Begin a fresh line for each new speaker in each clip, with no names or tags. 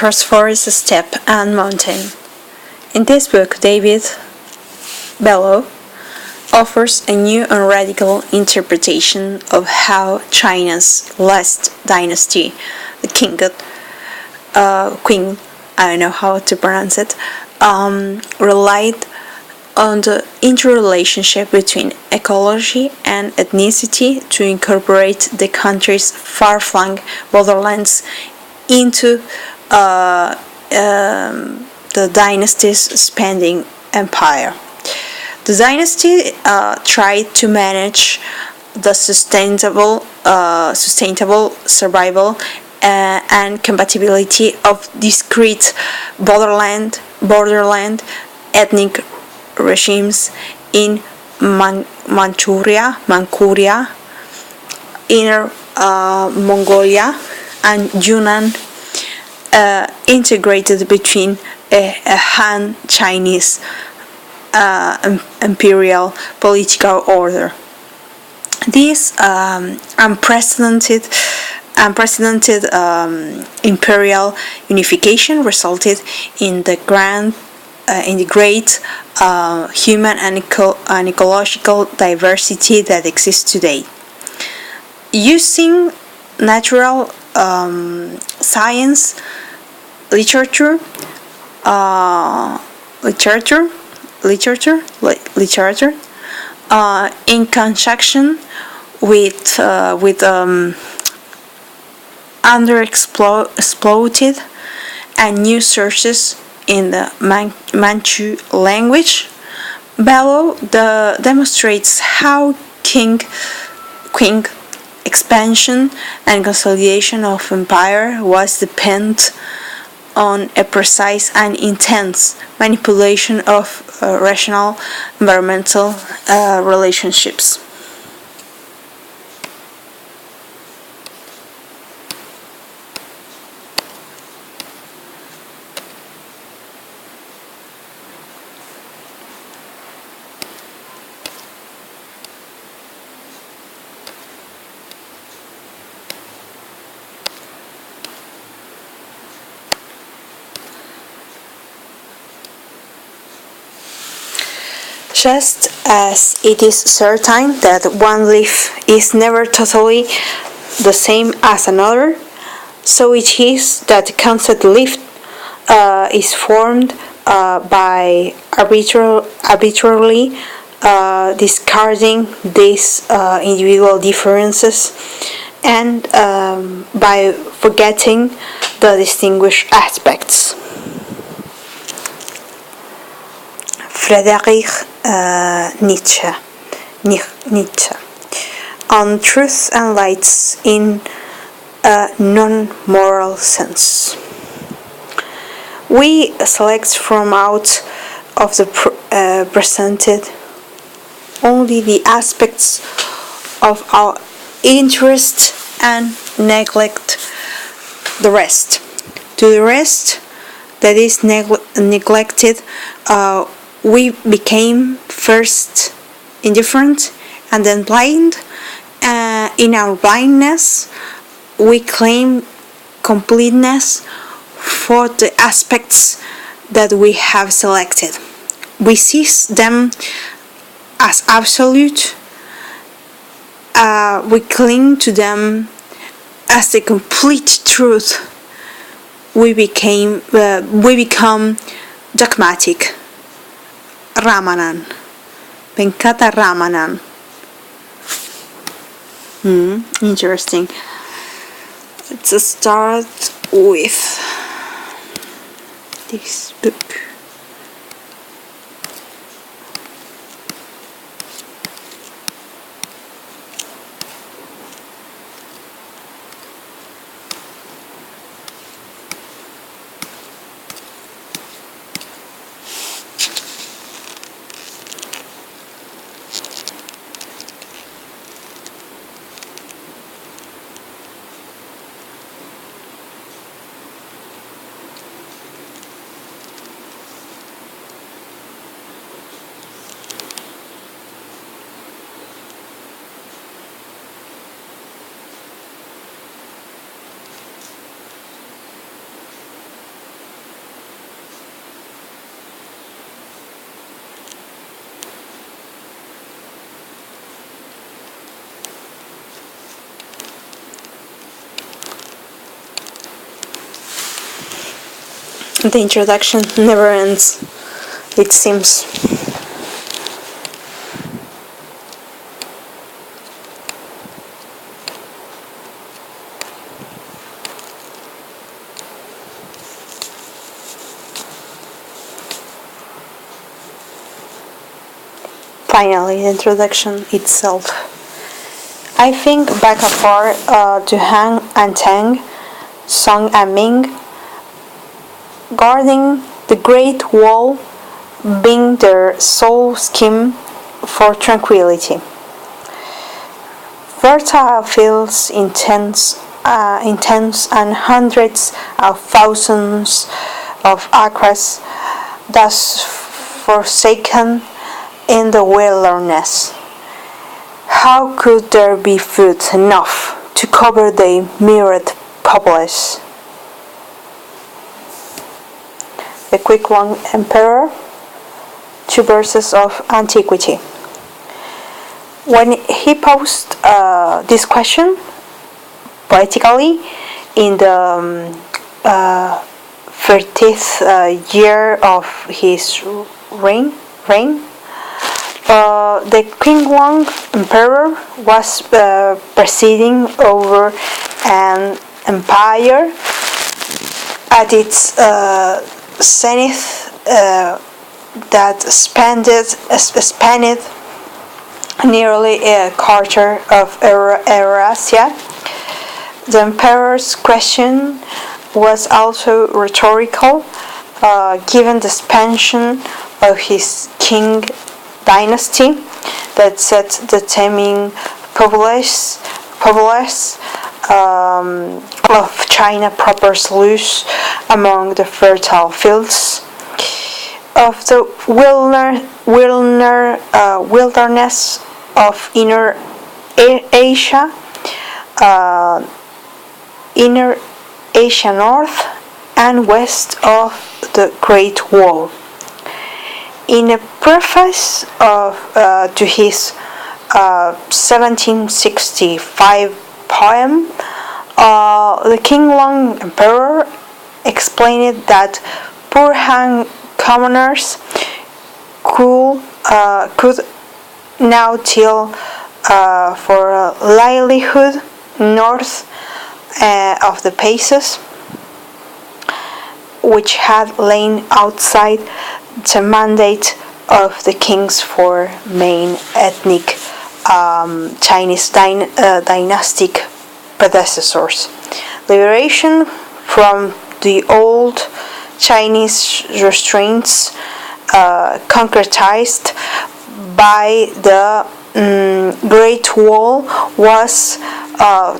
across forest, steppe, and mountain. In this book, David Bellow offers a new and radical interpretation of how China's last dynasty, the Queen, I don't know how to pronounce it, relied on the interrelationship between ecology and ethnicity to incorporate the country's far-flung borderlands into the dynasty's spanning empire. The dynasty tried to manage the sustainable survival and compatibility of discrete borderland ethnic regimes in Manchuria, Inner Mongolia, and Yunnan, integrated between a Han Chinese imperial political order. This unprecedented imperial unification resulted in the great human and ecological diversity that exists today. Using natural science, literature, in conjunction with underexploited and new sources in the Manchu language, Bellow demonstrates how Qing expansion and consolidation of empire was dependent on a precise and intense manipulation of rational environmental relationships. Just as it is certain that one leaf is never totally the same as another, so it is that the concept leaf is formed by arbitrarily discarding these individual differences and by forgetting the distinguished aspects. Friedrich Nietzsche on truth and lights in a non-moral sense. We select from out of the presented only the aspects of our interest and neglect the rest. To the rest that is neglected, we became first indifferent and then blind. In our blindness, we claim completeness for the aspects that we have selected. We seize them as absolute. We cling to them as the complete truth. We become dogmatic. Ramanan, Venkata Ramanan. Interesting. Let's start with this book. The introduction never ends, it seems. Finally, the introduction itself. I think back afar to Han and Tang, Song and Ming, guarding the Great Wall being their sole scheme for tranquility. Fertile fields, intense and hundreds of thousands of acres, thus forsaken in the wilderness. How could there be food enough to cover the myriad populace? The quick-long emperor, 2 verses of antiquity. When he posed this question poetically in the 30th year of his reign, the king-long emperor was presiding over an empire at its zenith that spanned nearly a quarter of Eurasia. The emperor's question was also rhetorical, given the expansion of his king dynasty that set the teeming populace of China proper loose among the fertile fields of the wilderness of Inner Asia, north and west of the Great Wall. In a preface to his 1765 poem, the King-long Emperor explained that poor Han commoners could now till for a livelihood north of the passes, which had lain outside the mandate of the king's 4 main ethnic Chinese dynastic predecessors. Liberation from the old Chinese restraints concretized by the Great Wall was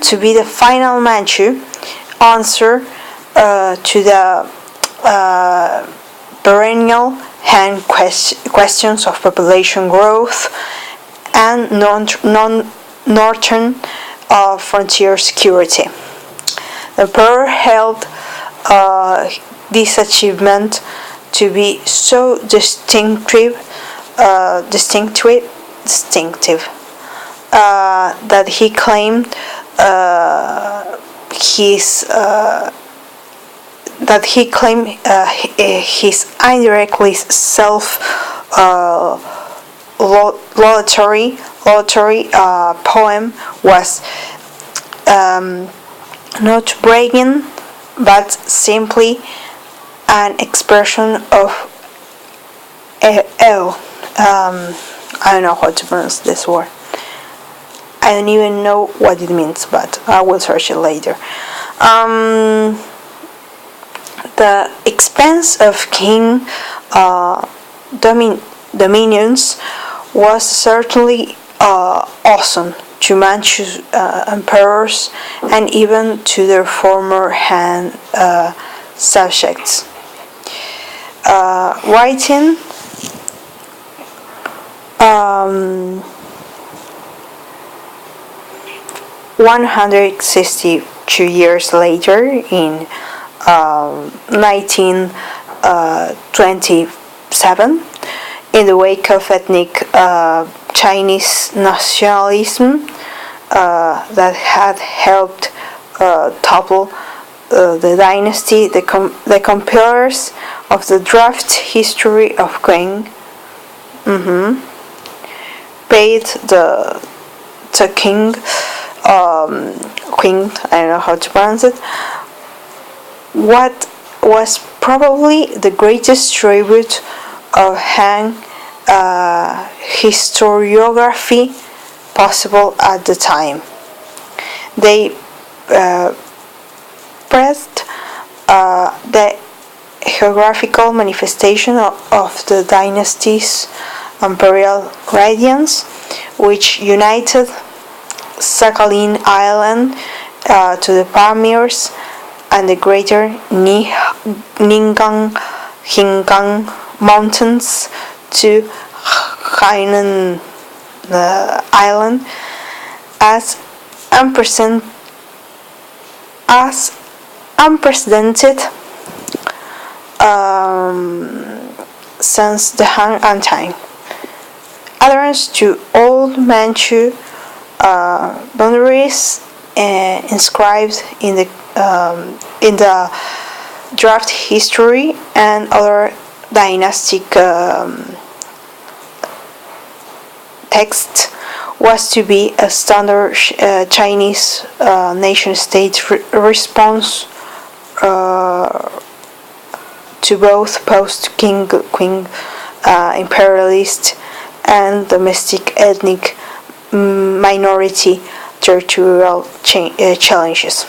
to be the final Manchu answer to the perennial Han questions of population growth and northern frontier security. The emperor held this achievement to be so distinctive that he claimed his indirectly self-laudatory poem was not bragging, but simply an expression of I don't know how to pronounce this word. I don't even know what it means, but I will search it later. The expanse of king dominions was certainly awesome to Manchu emperors and even to their former Han subjects. Writing 162 years later, in 1927, in the wake of ethnic Chinese nationalism that had helped topple the dynasty, the compilers of the draft history of Qing, paid the king, queen, I don't know how to pronounce it, what was probably the greatest tribute of Han historiography possible at the time. They pressed the geographical manifestation of the dynasty's imperial radiance, which united Sakhalin Island to the Pamirs and the greater Ninggang Mountains to Hainan Island as unprecedented since the Han time. Adherence to old Manchu boundaries inscribed in the draft history and other dynastic texts was to be a standard Chinese nation-state response to both post-Qing imperialist and domestic ethnic minority territorial challenges.